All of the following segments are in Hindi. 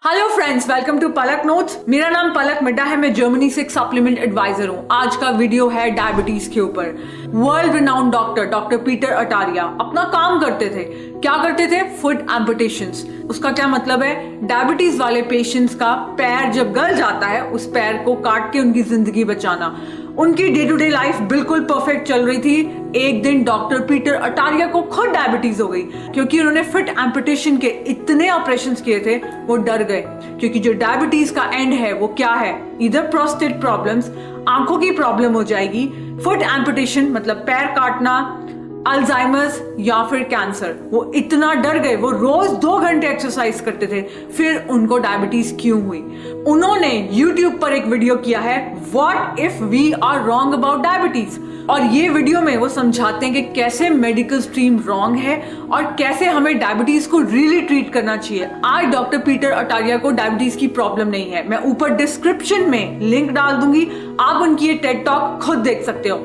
Hello friends, welcome to Palak notes. मेरा नाम पलक मिड्डा है। मैं जर्मनी से एक सप्लीमेंट एडवाइजर हूँ। आज का वीडियो है डायबिटीज के ऊपर। वर्ल्ड रिनाउंड डॉक्टर पीटर अटारिया अपना काम करते थे। क्या करते थे? फुट एम्पुटेशंस। उसका क्या मतलब है? डायबिटीज वाले पेशेंट्स का पैर जब गल जाता है, उस पैर को काट के उनकी जिंदगी बचाना। उनकी डे टू डे लाइफ बिल्कुल परफेक्ट चल रही थी। एक दिन डॉक्टर पीटर अटारिया को खुद डायबिटीज हो गई, क्योंकि उन्होंने फुट एम्पुटेशन के इतने ऑपरेशंस किए थे, वो डर गए। क्योंकि जो डायबिटीज का एंड है वो क्या है? इधर प्रोस्टेट प्रॉब्लम्स, आंखों की प्रॉब्लम हो जाएगी। फुट एम्पुटेशन मतलब पैर काटना, अल्जाइमर्स या फिर कैंसर। वो इतना डर गए, वो रोज 2 घंटे एक्सरसाइज करते थे। फिर उनको डायबिटीज क्यों हुई? उन्होंने YouTube पर एक वीडियो किया है, what if we are wrong about diabetes. और ये वीडियो में वो समझाते हैं कि कैसे मेडिकल स्ट्रीम रॉन्ग है और कैसे हमें डायबिटीज को रियली ट्रीट करना चाहिए। आज डॉक्टर पीटर अटारिया को डायबिटीज की प्रॉब्लम नहीं है। मैं ऊपर डिस्क्रिप्शन में लिंक डाल दूंगी, आप उनकी ये टेड टॉक खुद देख सकते हो।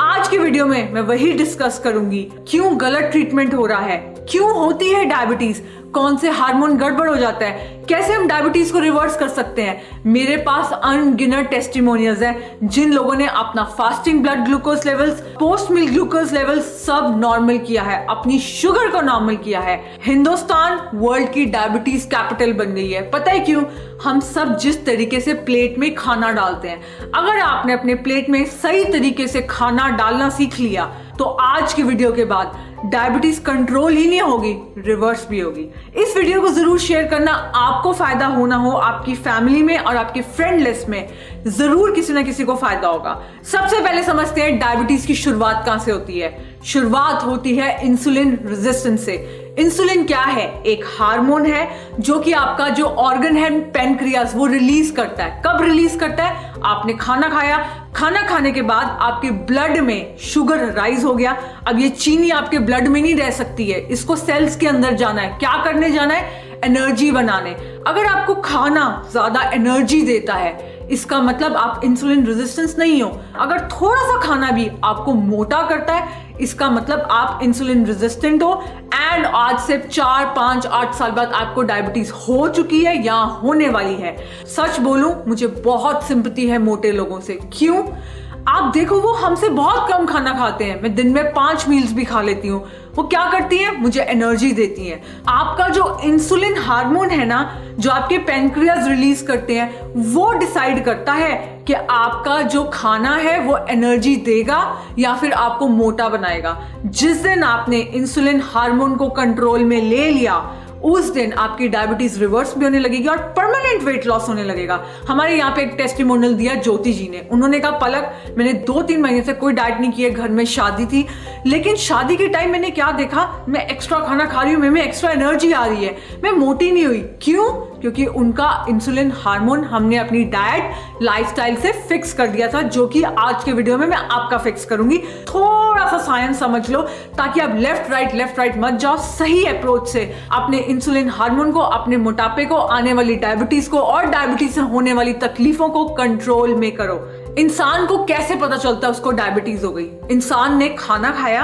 आज की वीडियो में मैं वही डिस्कस करूंगी, क्यों गलत ट्रीटमेंट हो रहा है, क्यों होती है डायबिटीज, कौन से हार्मोन गड़बड़ हो जाता है, कैसे हम डायबिटीज को रिवर्स कर सकते हैं। मेरे पास अनगिनत टेस्टिमोनियल्स हैं जिन लोगों ने अपना fasting blood glucose levels, post milk glucose levels सब नॉर्मल किया है, अपनी शुगर को नॉर्मल किया है। हिंदुस्तान वर्ल्ड की डायबिटीज कैपिटल बन गई है। पता है क्यों? हम सब जिस तरीके से प्लेट में खाना डालते हैं, अगर आपने अपने प्लेट में सही तरीके से खाना डालना सीख लिया तो आज की वीडियो के बाद डायबिटीज कंट्रोल ही नहीं होगी, रिवर्स भी होगी। इस वीडियो को जरूर शेयर करना। आपको फायदा हो ना हो, आपकी फैमिली में और आपके फ्रेंड लिस्ट में जरूर किसी ना किसी को फायदा होगा। सबसे पहले समझते हैं डायबिटीज की शुरुआत कहां से होती है। शुरुआत होती है इंसुलिन रेजिस्टेंस से। इंसुलिन क्या है? एक हार्मोन है जो कि आपका जो ऑर्गन है पैनक्रियास, वो रिलीज करता है। कब रिलीज करता है? आपने खाना खाया, खाना खाने के बाद आपके ब्लड में शुगर राइज हो गया। अब ये चीनी आपके ब्लड में नहीं रह सकती है, इसको सेल्स के अंदर जाना है। क्या करने जाना है? एनर्जी बनाने। अगर आपको खाना ज्यादा एनर्जी देता है, इसका मतलब आप इंसुलिन रेजिस्टेंस नहीं हो। अगर थोड़ा सा खाना भी आपको मोटा करता है, इसका मतलब आप इंसुलिन रेजिस्टेंट हो। एंड आज से 4, 5, 8 साल बाद आपको डायबिटीज हो चुकी है या होने वाली है। सच बोलूं, मुझे बहुत सिंपैथी है मोटे लोगों से। क्यों? आप देखो, वो हमसे बहुत कम खाना खाते हैं। मैं दिन में 5 मील्स भी खा लेती हूँ। वो क्या करती हैं? मुझे एनर्जी देती हैं। आपका जो इंसुलिन हार्मोन है ना, जो आपके पैनक्रियास रिलीज करते हैं, वो डिसाइड करता है कि आपका जो खाना है वो एनर्जी देगा या फिर आपको मोटा बनाएगा। जिस दिन आपने इंसुलिन हार्मोन को कंट्रोल में ले लिया, उस दिन आपकी डायबिटीज रिवर्स भी होने लगेगी और परमानेंट वेट लॉस होने लगेगा। हमारे यहाँ पे एक टेस्टिमोनियल दिया ज्योति जी ने। उन्होंने कहा, पलक, मैंने 2-3 महीने से कोई डाइट नहीं की है, घर में शादी थी, लेकिन शादी के टाइम मैंने क्या देखा, मैं एक्स्ट्रा खाना खा रही हूँ, मैं एक्स्ट्रा एनर्जी आ रही है, मैं मोटी नहीं हुई। क्यों? क्योंकि उनका इंसुलिन हार्मोन हमने अपनी डाइट, लाइफस्टाइल से फिक्स कर दिया था, जो कि आज के वीडियो में मैं आपका फिक्स करूंगी। थोड़ा सा साइंस समझ लो ताकि आप लेफ्ट राइट मत जाओ। सही अप्रोच से अपने इंसुलिन हार्मोन को, अपने मोटापे को, आने वाली डायबिटीज को और डायबिटीज से होने वाली तकलीफों को कंट्रोल में करो। इंसान को कैसे पता चलता है उसको डायबिटीज हो गई? इंसान ने खाना खाया,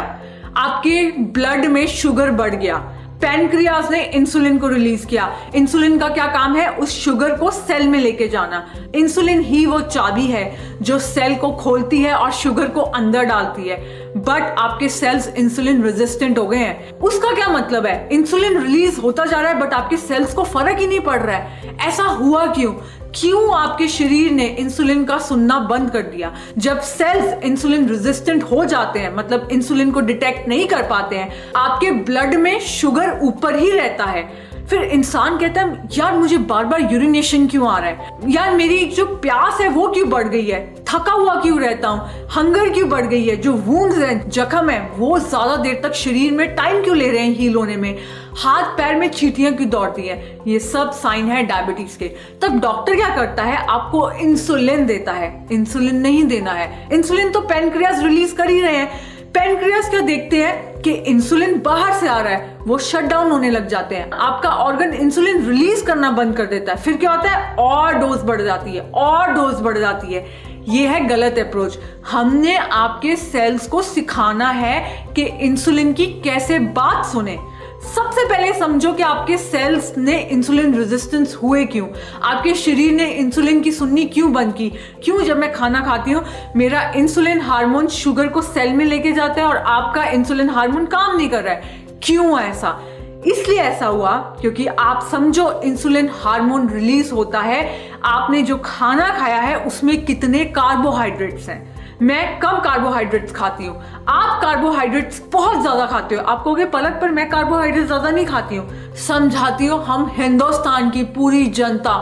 आपके ब्लड में शुगर बढ़ गया, पैनक्रियास ने इंसुलिन को रिलीज किया। इंसुलिन का क्या काम है? उस शुगर को सेल में लेके जाना। इंसुलिन ही वो चाबी है जो सेल को खोलती है और शुगर को अंदर डालती है। बट आपके सेल्स इंसुलिन रेजिस्टेंट हो गए हैं। उसका क्या मतलब है? इंसुलिन रिलीज होता जा रहा है बट आपके सेल्स को फर्क ही नहीं पड़ रहा है। ऐसा हुआ क्यों? क्यों आपके शरीर ने इंसुलिन का सुनना बंद कर दिया? जब सेल्स इंसुलिन रेजिस्टेंट हो जाते हैं, मतलब इंसुलिन को डिटेक्ट नहीं कर पाते हैं, आपके ब्लड में शुगर ऊपर ही रहता है। फिर इंसान कहता है, यार मुझे बार बार यूरिनेशन क्यों आ रहा है, यार मेरी जो प्यास है वो क्यों बढ़ गई है, थका हुआ क्यों रहता हूँ, हंगर क्यों बढ़ गई है, जो वुंड्स हैं, जख्म है, वो ज्यादा देर तक शरीर में टाइम क्यों ले रहे हैं हील होने में, हाथ पैर में चींटियां क्यों दौड़ती है। ये सब साइन है डायबिटीज के। तब डॉक्टर क्या करता है? आपको इंसुलिन देता है। इंसुलिन नहीं देना है, इंसुलिन तो पैनक्रियास रिलीज कर ही रहे हैं। पैनक्रियास क्या देखते हैं कि इंसुलिन बाहर से आ रहा है, वो शट डाउन होने लग जाते हैं। आपका ऑर्गन इंसुलिन रिलीज करना बंद कर देता है। फिर क्या होता है? और डोज बढ़ जाती है, और डोज बढ़ जाती है। ये है गलत अप्रोच। हमने आपके सेल्स को सिखाना है कि इंसुलिन की कैसे बात सुने। सबसे पहले समझो कि आपके सेल्स ने इंसुलिन रेजिस्टेंस हुए क्यों, आपके शरीर ने इंसुलिन की सुननी क्यों बंद की। क्यों जब मैं खाना खाती हूँ मेरा इंसुलिन हार्मोन शुगर को सेल में लेके जाता है और आपका इंसुलिन हार्मोन काम नहीं कर रहा है। क्यों ऐसा? इसलिए ऐसा हुआ क्योंकि आप समझो इंसुलिन हार्मोन रिलीज होता है, आपने जो खाना खाया है उसमें कितने कार्बोहाइड्रेट्स हैं। मैं कम कार्बोहाइड्रेट्स खाती हूँ, आप कार्बोहाइड्रेट्स बहुत ज्यादा खाते हो। आप कहोगे पलक पर मैं कार्बोहाइड्रेट ज्यादा नहीं खाती हूँ। समझाती हूँ हम हिंदुस्तान की पूरी जनता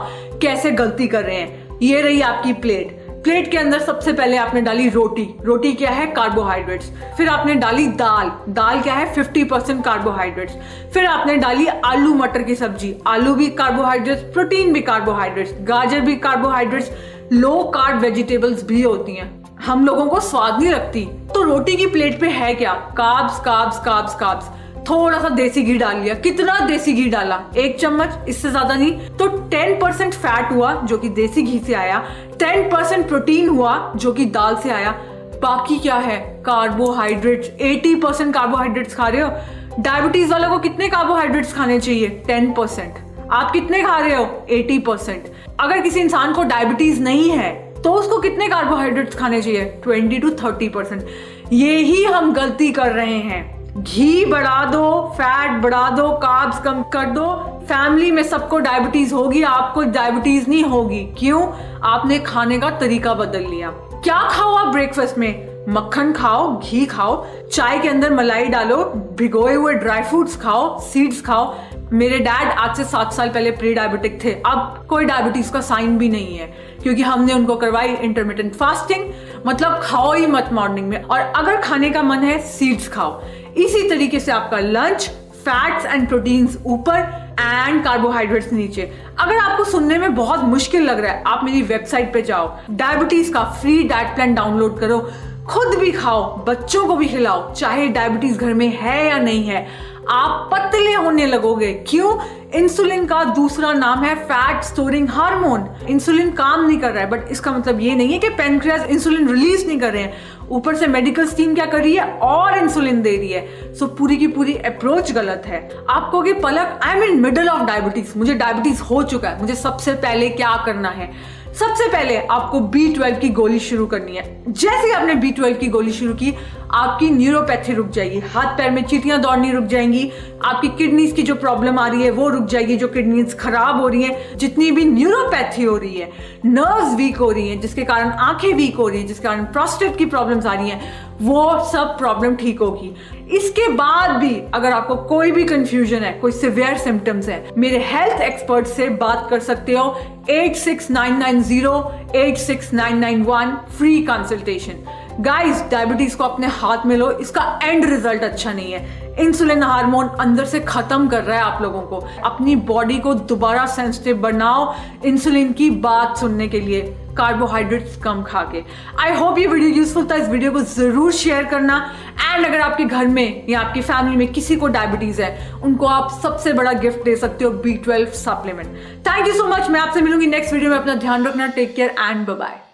कैसे गलती कर रहे हैं। ये रही आपकी प्लेट के अंदर सबसे पहले आपने डाली रोटी क्या है? कार्बोहाइड्रेट्स। फिर आपने डाली दाल क्या है? 50% कार्बोहाइड्रेट्स। फिर आपने डाली आलू मटर की सब्जी, आलू भी कार्बोहाइड्रेट्स, प्रोटीन भी कार्बोहाइड्रेट्स, गाजर भी कार्बोहाइड्रेट्स, लो कार्ब वेजिटेबल्स भी होती हैं, हम लोगों को स्वाद नहीं रखती। तो रोटी की प्लेट पे है क्या? कार्ब्स। थोड़ा सा देसी घी डाल लिया। कितना देसी घी डाला? 1 चम्मच, इससे ज्यादा नहीं। तो 10% फैट हुआ जो कि देसी घी से आया, 10% प्रोटीन हुआ जो कि दाल से आया, बाकी क्या है? कार्बोहाइड्रेट्स। 80% कार्बोहाइड्रेट्स खा रहे हो। डायबिटीज वालों को कितने कार्बोहाइड्रेट्स खाने चाहिए? 10%। आप कितने खा रहे हो? 80%। अगर किसी इंसान को डायबिटीज नहीं है तो उसको कितने कार्बोहाइड्रेट्स खाने चाहिए? 20 to 30%। यही हम गलती कर रहे हैं। घी बढ़ा दो, फैट बढ़ा दो, कार्ब्स कम कर दो, फैमिली में सबको डायबिटीज होगी, आपको डायबिटीज नहीं होगी। क्यों? आपने खाने का तरीका बदल लिया। क्या खाओ आप ब्रेकफास्ट में? मक्खन खाओ, घी खाओ, चाय के अंदर मलाई डालो, भिगोए हुए ड्राई फ्रूट्स खाओ, सीड्स खाओ। मेरे डैड आज से 7 साल पहले प्री डायबिटिक थे, अब कोई डायबिटीज का साइन भी नहीं है क्योंकि हमने उनको करवाई इंटरमिटेंट फास्टिंग, मतलब खाओ ही मत मॉर्निंग में, और अगर खाने का मन है सीड्स खाओ। इसी तरीके से आपका लंच, फैट्स एंड प्रोटीन्स ऊपर एंड कार्बोहाइड्रेट्स नीचे। अगर आपको सुनने में बहुत मुश्किल लग रहा है, आप मेरी वेबसाइट पे जाओ, डायबिटीज का फ्री डाइट प्लान डाउनलोड करो, खुद भी खाओ, बच्चों को भी खिलाओ, चाहे डायबिटीज घर में है या नहीं है, आप पतले होने लगोगे। क्यों? इंसुलिन का दूसरा नाम है फैट स्टोरिंग हार्मोन। इंसुलिन काम नहीं कर रहा है, बट इसका मतलब ये नहीं है कि पेनक्रियास इंसुलिन रिलीज नहीं कर रहे हैं। ऊपर से मेडिकल टीम क्या कर रही है? और इंसुलिन दे रही है। सो पूरी की पूरी अप्रोच गलत है। आप कहोगे Palak I am in middle of diabetes, मुझे डायबिटीज हो चुका है, मुझे सबसे पहले क्या करना है? सबसे पहले आपको B12 की गोली शुरू करनी है। जैसे ही आपने B12 की गोली शुरू की, आपकी न्यूरोपैथी रुक जाएगी, हाथ पैर में चींटियां दौड़नी रुक जाएंगी, आपकी किडनीज की जो प्रॉब्लम आ रही है वो रुक जाएगी, जो किडनीज खराब हो रही हैं, जितनी भी न्यूरोपैथी हो रही है, नर्व्स वीक हो रही हैं जिसके कारण आंखें वीक हो रही हैं, जिसके कारण प्रोस्टेट की प्रॉब्लम्स आ रही हैं, वो सब प्रॉब्लम ठीक होगी। इसके बाद भी अगर आपको कोई भी कंफ्यूजन है, कोई सिवियर सिम्टम्स है, मेरे हेल्थ एक्सपर्ट से बात कर सकते हो। 8699086991 फ्री कंसल्टेशन। गाइस, डायबिटीज को अपने हाथ में लो, इसका एंड रिजल्ट अच्छा नहीं है। इंसुलिन हार्मोन अंदर से खत्म कर रहा है आप लोगों को। अपनी बॉडी को दोबारा सेंसिटिव बनाओ इंसुलिन की बात सुनने के लिए, कार्बोहाइड्रेट्स कम खा के। आई होप ये वीडियो यूजफुल था, इस वीडियो को जरूर शेयर करना। एंड अगर आपके घर में या आपकी फैमिली में किसी को डायबिटीज है, उनको आप सबसे बड़ा गिफ्ट दे सकते हो, B12 supplement. Thank you so much. मैं आपसे मिलूंगी नेक्स्ट वीडियो में। अपना ध्यान रखना, take care and bye bye.